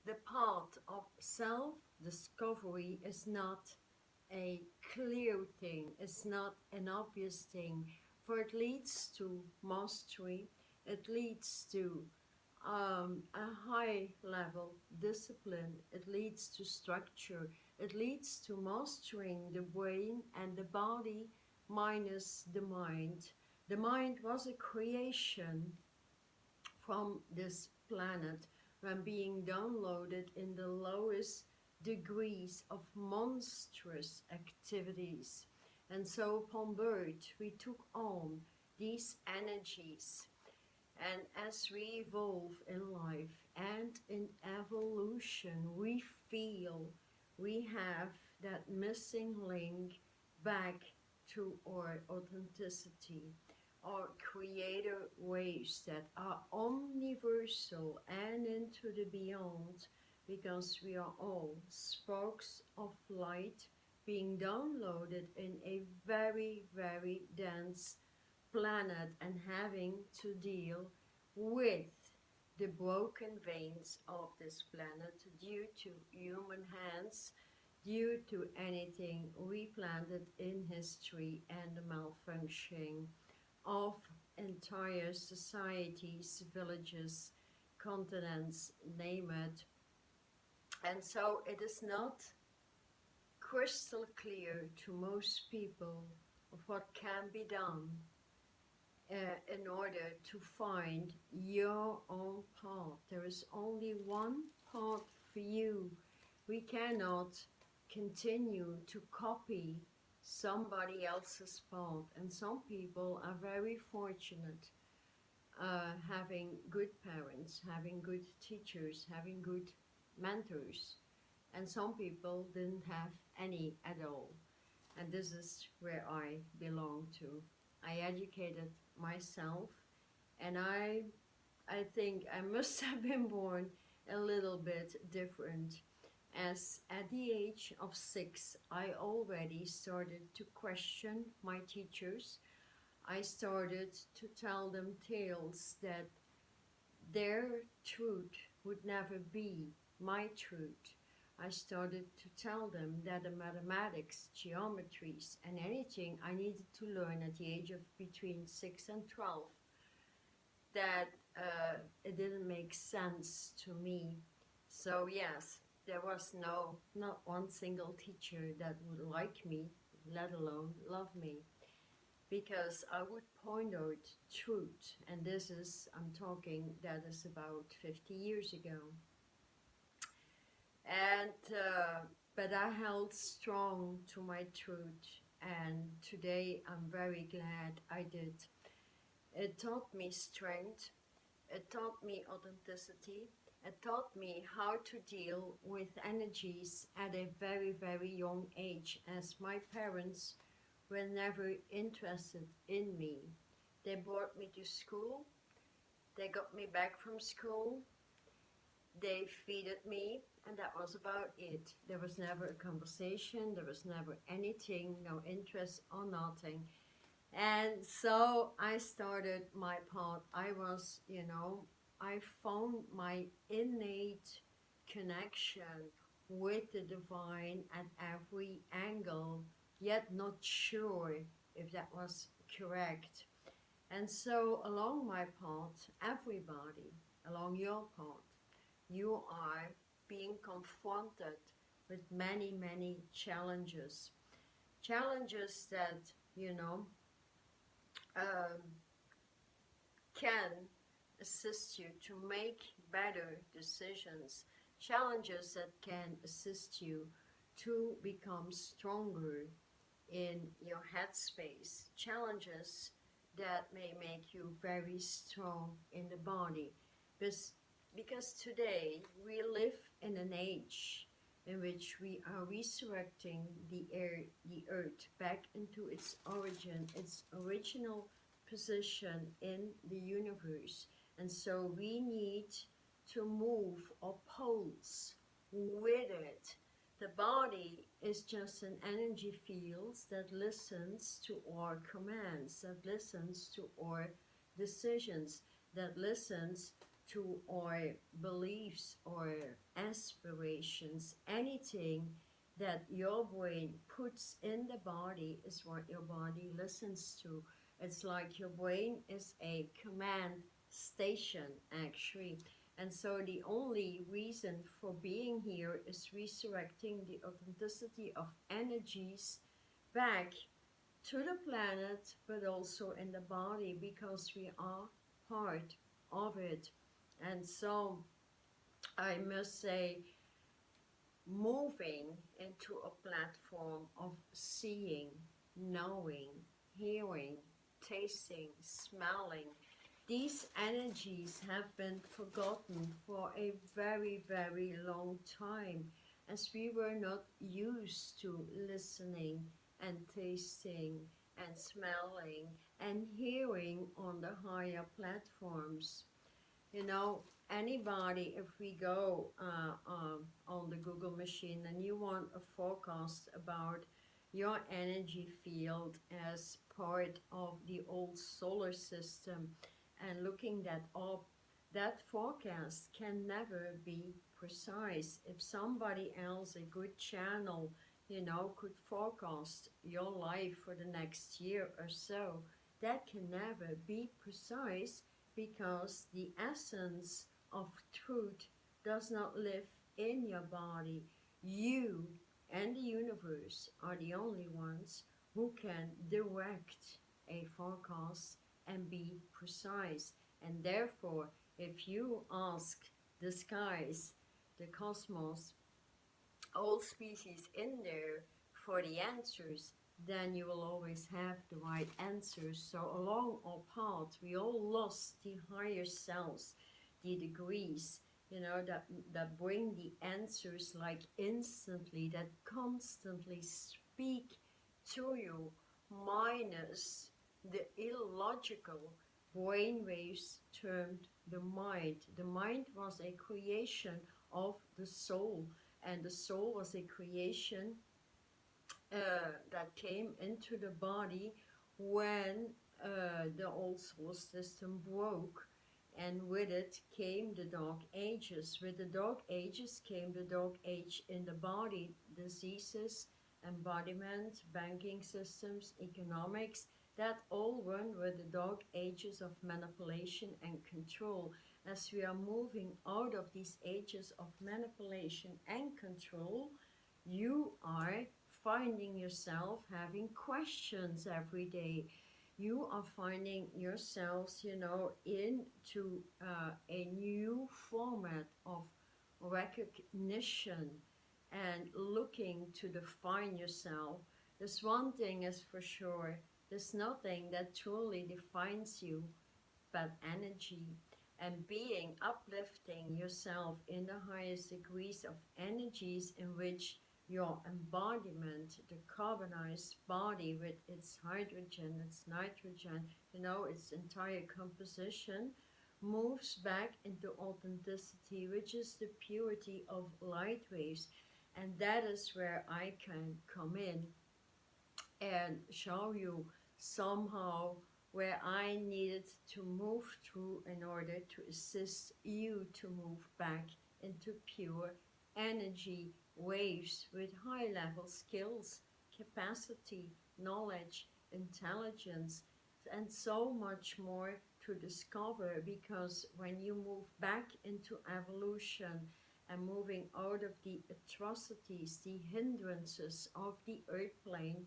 the path of self-discovery is not a clear thing, it's not an obvious thing, for it leads to mastery, it leads to a high level discipline, it leads to structure, it leads to mastering the brain and the body minus the mind. The mind was a creation from this planet when being downloaded in the lowest degrees of monstrous activities. And so upon birth we took on these energies, and as we evolve in life and in evolution, we feel we have that missing link back to our authenticity, our creator waves that are universal and into the beyond, because we are all sparks of light being downloaded in a very, very dense planet and having to deal with the broken veins of this planet due to human hands, due to anything we planted in history, and the malfunctioning of entire societies, villages, continents, name it. And so it is not crystal clear to most people of what can be done in order to find your own path. There is only one path for you. We cannot continue to copy somebody else's path, and some people are very fortunate having good parents, having good teachers, having good mentors, and some people didn't have any at all. And this is where I belong to. I educated myself, and I think I must have been born a little bit different, as at the age of 6 I already started to question my teachers. I started to tell them tales that their truth would never be my truth. I started to tell them that the mathematics, geometries, and anything I needed to learn at the age of between 6 and 12, that it didn't make sense to me. So yes, there was not one single teacher that would like me, let alone love me, because I would point out truth, and this is, I'm talking, that is about 50 years ago. And but I held strong to my truth, and today I'm very glad I did. It taught me strength, it taught me authenticity, it taught me how to deal with energies at a very, very young age, as my parents were never interested in me. They brought me to school, they got me back from school, they feeded me, and that was about it. There was never a conversation, there was never anything, no interest or nothing. And so I started my path. I was, I found my innate connection with the divine at every angle, yet not sure if that was correct. And so along my path, everybody along your path, you are being confronted with many, many challenges. Challenges that, you know, um, can assist you to make better decisions. Challenges that can assist you to become stronger in your headspace. Challenges that may make you very strong in the body. Because today we live in an age in which we are resurrecting the earth back into its origin, its original position in the universe. And so we need to move or pulse with it. The body is just an energy field that listens to our commands, that listens to our decisions, that listens to our beliefs or aspirations. Anything that your brain puts in the body is what your body listens to. It's like your brain is a command station, actually. And so the only reason for being here is resurrecting the authenticity of energies back to the planet, but also in the body, because we are part of it. And so I must say, moving into a platform of seeing, knowing, hearing, tasting, smelling. These energies have been forgotten for a very, very long time, as we were not used to listening and tasting and smelling and hearing on the higher platforms. You know, anybody, if we go on the Google machine and you want a forecast about your energy field as part of the old solar system and looking that up, that forecast can never be precise. If somebody else, a good channel, could forecast your life for the next year or so, that can never be precise, because the essence of truth does not live in your body. You and the universe are the only ones who can direct a forecast and be precise. And therefore, if you ask the skies, the cosmos, all species in there for the answers, then you will always have the right answers. So along our path, we all lost the higher selves, the degrees, that bring the answers like instantly, that constantly speak to you, minus the illogical brain waves termed the mind. The mind was a creation of the soul, and the soul was a creation that came into the body when the old solar system broke, and with it came the dark ages. With the dark ages came the dark age in the body, diseases, embodiment, banking systems, economics, that all run with the dark ages of manipulation and control. As we are moving out of these ages of manipulation and control, you are finding yourself having questions every day. You are finding yourselves, into a new format of recognition and looking to define yourself. There's one thing is for sure, there's nothing that truly defines you but energy. And being uplifting yourself in the highest degrees of energies, in which your embodiment, the carbonized body with its hydrogen, its nitrogen, its entire composition, moves back into authenticity, which is the purity of light waves. And that is where I can come in and show you somehow where I needed to move through in order to assist you to move back into pure energy waves with high level skills, capacity, knowledge, intelligence, and so much more to discover. Because when you move back into evolution and moving out of the atrocities, the hindrances of the earth plane,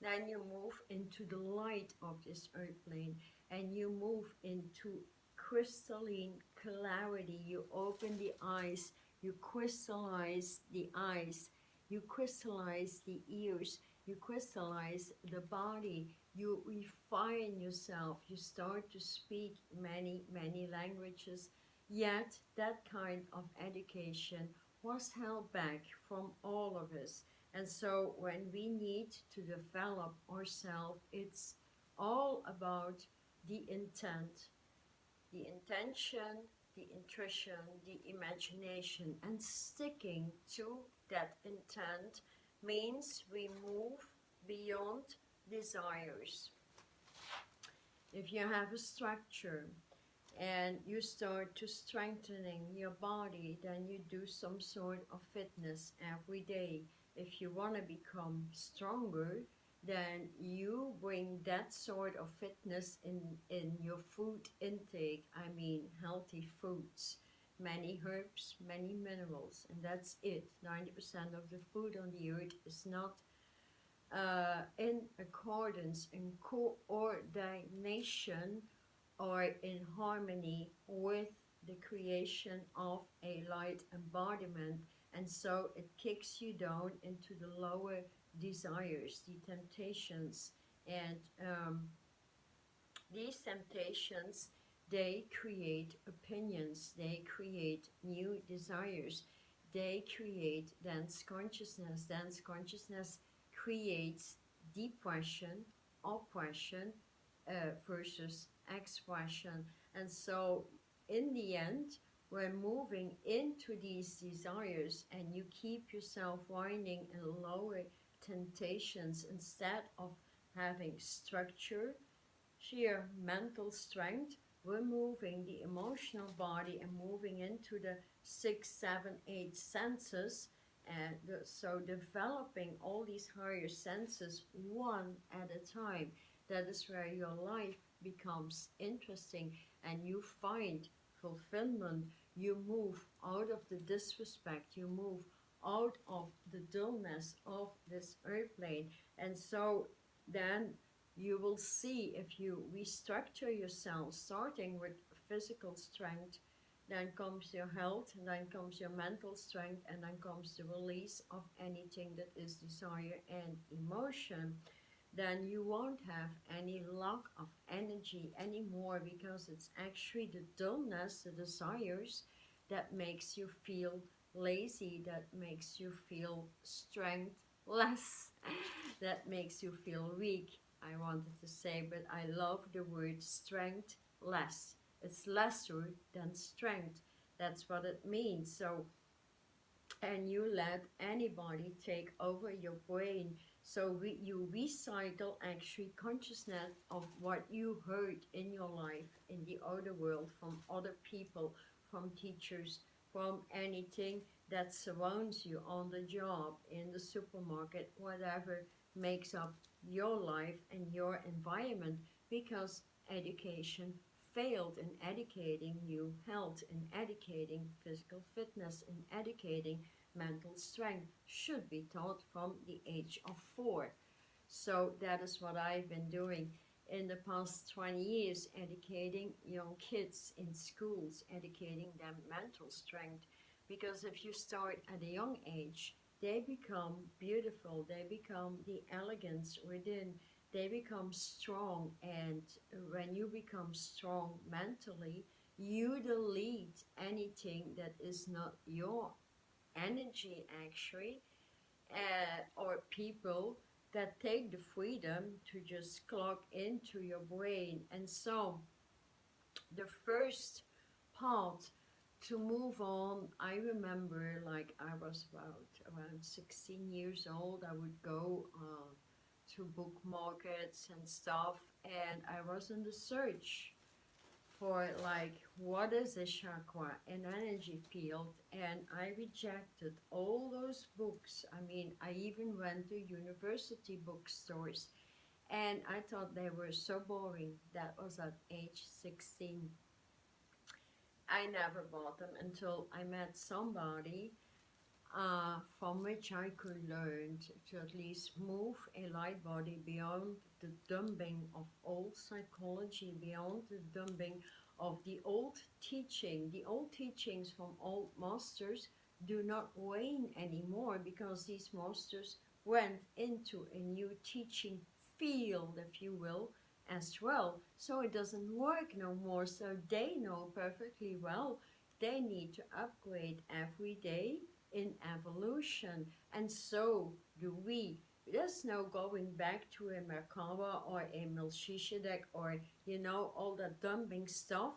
then you move into the light of this earth plane, and you move into crystalline clarity. You open the eyes, you crystallize the eyes, you crystallize the ears, you crystallize the body, you refine yourself, you start to speak many, many languages. Yet that kind of education was held back from all of us. And so when we need to develop ourselves, it's all about the intent, the intention, the intuition, the imagination. And sticking to that intent means we move beyond desires. If you have a structure and you start to strengthening your body, then you do some sort of fitness every day. If you want to become stronger, then you bring that sort of fitness in your food intake. I mean, healthy foods, many herbs, many minerals, and that's it. 90% of the food on the earth is not in accordance, in coordination, or in harmony with the creation of a light embodiment. And so it kicks you down into the lower desires, the temptations. And these temptations, they create opinions, they create new desires, they create dense consciousness. Dense consciousness creates depression, oppression, versus expression. And so, in the end, when moving into these desires and you keep yourself winding in lower temptations instead of having structure, sheer mental strength, we're moving the emotional body and moving into the six, seven, eight senses. And so developing all these higher senses one at a time. That is where your life becomes interesting and you find fulfillment. You move out of the disrespect, you move out of the dullness of this airplane. And so then you will see, if you restructure yourself, starting with physical strength, then comes your health, and then comes your mental strength, and then comes the release of anything that is desire and emotion. Then you won't have any lack of energy anymore, because it's actually the dullness, the desires, that makes you feel lazy, that makes you feel strengthless, that makes you feel weak. I wanted to say, but I love the word strength less. It's lesser than strength. That's what it means. So, and you let anybody take over your brain. So you recycle actually consciousness of what you heard in your life, in the outer world, from other people, from teachers, from anything that surrounds you on the job, in the supermarket, whatever makes up your life and your environment, because education failed in educating you health, in educating physical fitness, in educating mental strength should be taught from the age of 4. So that is what I've been doing in the past 20 years, educating young kids in schools, educating them mental strength. Because if you start at a young age, they become beautiful, they become the elegance within, they become strong. And when you become strong mentally, you delete anything that is not your energy, actually, or people that take the freedom to just clock into your brain. And so the first part to move on, I remember, like, I was around 16 years old. I would go to book markets and stuff, and I was in the search for, like, what is a chakra, an energy field, and I rejected all those books. I mean, I even went to university bookstores, and I thought they were so boring. That was at age 16. I never bought them until I met somebody from which I could learn to at least move a light body beyond the dumbing of old psychology, beyond the dumbing of the old teaching. The old teachings from old masters do not wane anymore, because these masters went into a new teaching field, if you will, as well. So it doesn't work no more. So they know perfectly well they need to upgrade every day in evolution, and so do we. There's no going back to a Merkaba or a Melchizedek, or all that dumping stuff,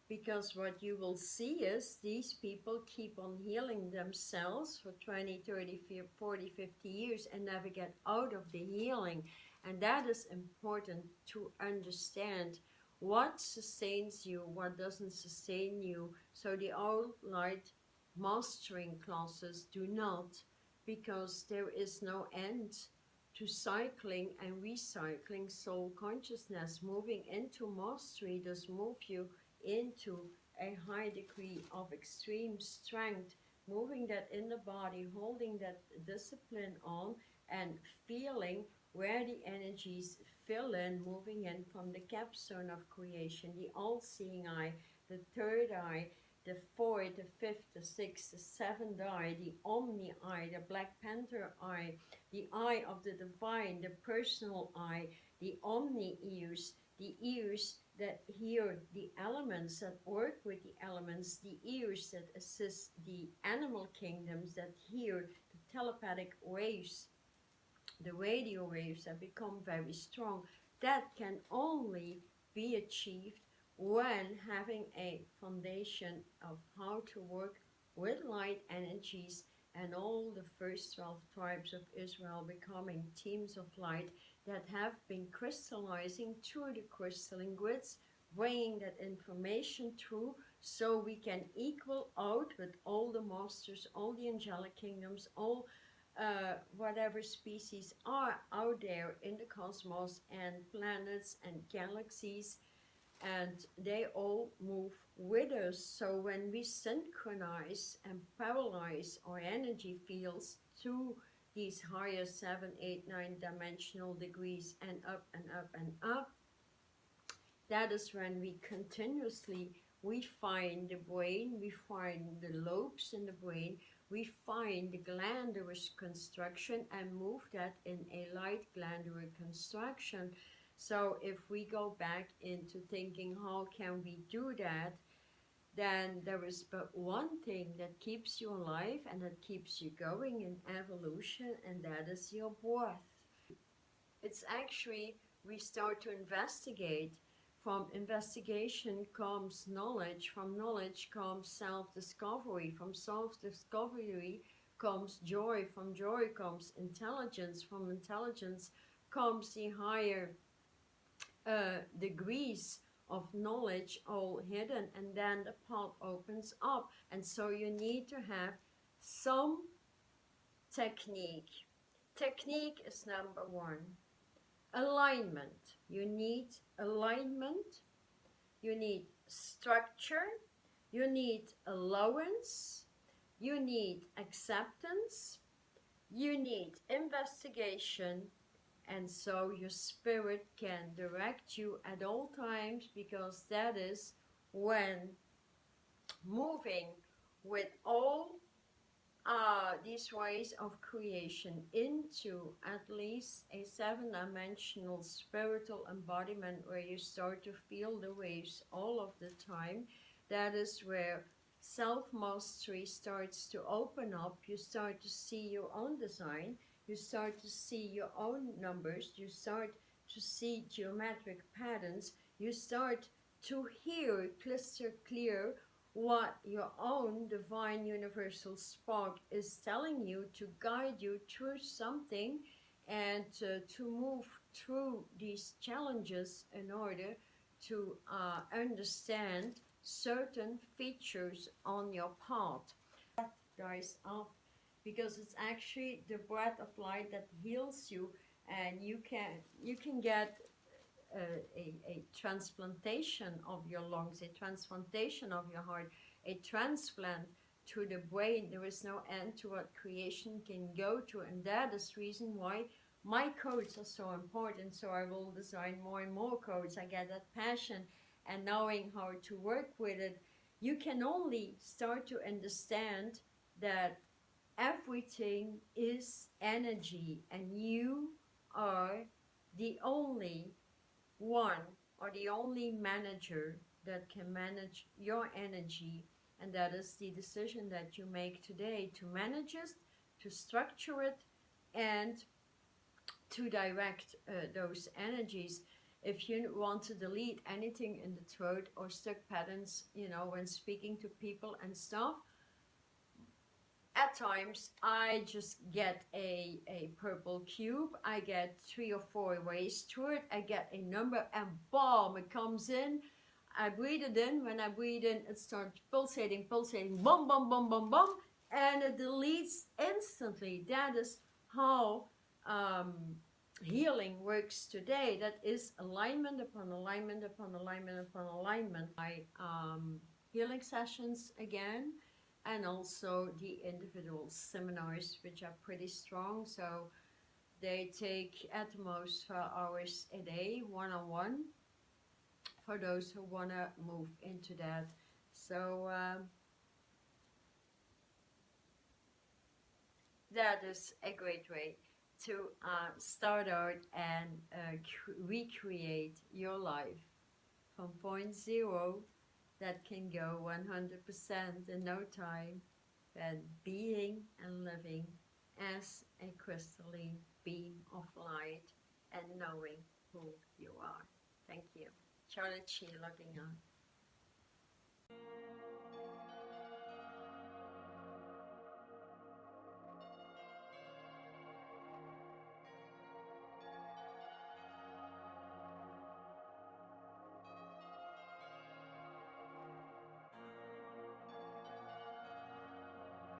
because what you will see is these people keep on healing themselves for 20, 30, 40, 50 years and never get out of the healing. And that is important to understand. what sustains you, what doesn't sustain you. So the all light mastering classes do not, because there is no end to cycling and recycling soul consciousness. Moving into mastery does move you into a high degree of extreme strength, moving that in the body, holding that discipline on, and feeling where the energies fill in, moving in from the capstone of creation, the all-seeing eye, the third eye, the fourth, the fifth, the sixth, the seventh eye, the omni eye, the Black Panther eye, the eye of the divine, the personal eye, the omni ears, the ears that hear the elements, that work with the elements, the ears that assist the animal kingdoms, that hear the telepathic waves, the radio waves that become very strong. That can only be achieved when having a foundation of how to work with light energies, and all the first 12 tribes of Israel becoming teams of light that have been crystallizing through the crystalline grids, bringing that information through, so we can equal out with all the masters, all the angelic kingdoms, all whatever species are out there in the cosmos, and planets and galaxies, and they all move with us. So when we synchronize and paralyze our energy fields to these higher 7, 8, 9 dimensional degrees, and up and up and up, that is when we find the brain, we find the lobes in the brain, we find the glandular construction, and move that in a light glandular construction. So if we go back into thinking how can we do that, then there is but one thing that keeps you alive and that keeps you going in evolution, and that is your breath. It's actually, we start to investigate. From investigation comes knowledge, from knowledge comes self-discovery, from self-discovery comes joy, from joy comes intelligence, from intelligence comes the higher degrees of knowledge, all hidden, and then the path opens up. And so you need to have some technique. Technique is number one. Alignment. You need alignment, you need structure, you need allowance, you need acceptance, you need investigation, and so your spirit can direct you at all times, because that is when moving with all these ways of creation into at least a 7-dimensional spiritual embodiment, where you start to feel the waves all of the time. That is where self-mastery starts to open up. You start to see your own design, you start to see your own numbers, you start to see geometric patterns, you start to hear crystal clear what your own divine universal spark is telling you, to guide you through something, and to move through these challenges in order to understand certain features on your path. Dies off, because it's actually the breath of light that heals you, and you can get a transplantation of your lungs, a transplantation of your heart, a transplant to the brain. There is no end to what creation can go to, and that is the reason why my codes are so important. So I will design more and more codes. I get that passion, and knowing how to work with it, you can only start to understand that everything is energy, and you are the only one, or the only manager that can manage your energy. And that is the decision that you make today, to manage it, to structure it, and to direct those energies. If you want to delete anything in the throat or stuck patterns, when speaking to people and stuff, at times I just get a purple cube. I get 3 or 4 ways to it. I get a number and boom, it comes in. I breathe it in. When I breathe in, it starts pulsating, pulsating, boom, boom, boom, boom, boom, and it deletes instantly. That is how healing works today. That is alignment upon alignment upon alignment upon alignment. My healing sessions again, and also the individual seminars, which are pretty strong. So they take at the most 4 hours a day, one-on-one, for those who want to move into that. So that is a great way to start out and recreate your life from point zero that can go 100% in no time, and being and living as a crystalline beam of light and knowing who you are. Thank you. SharlotChi logging on.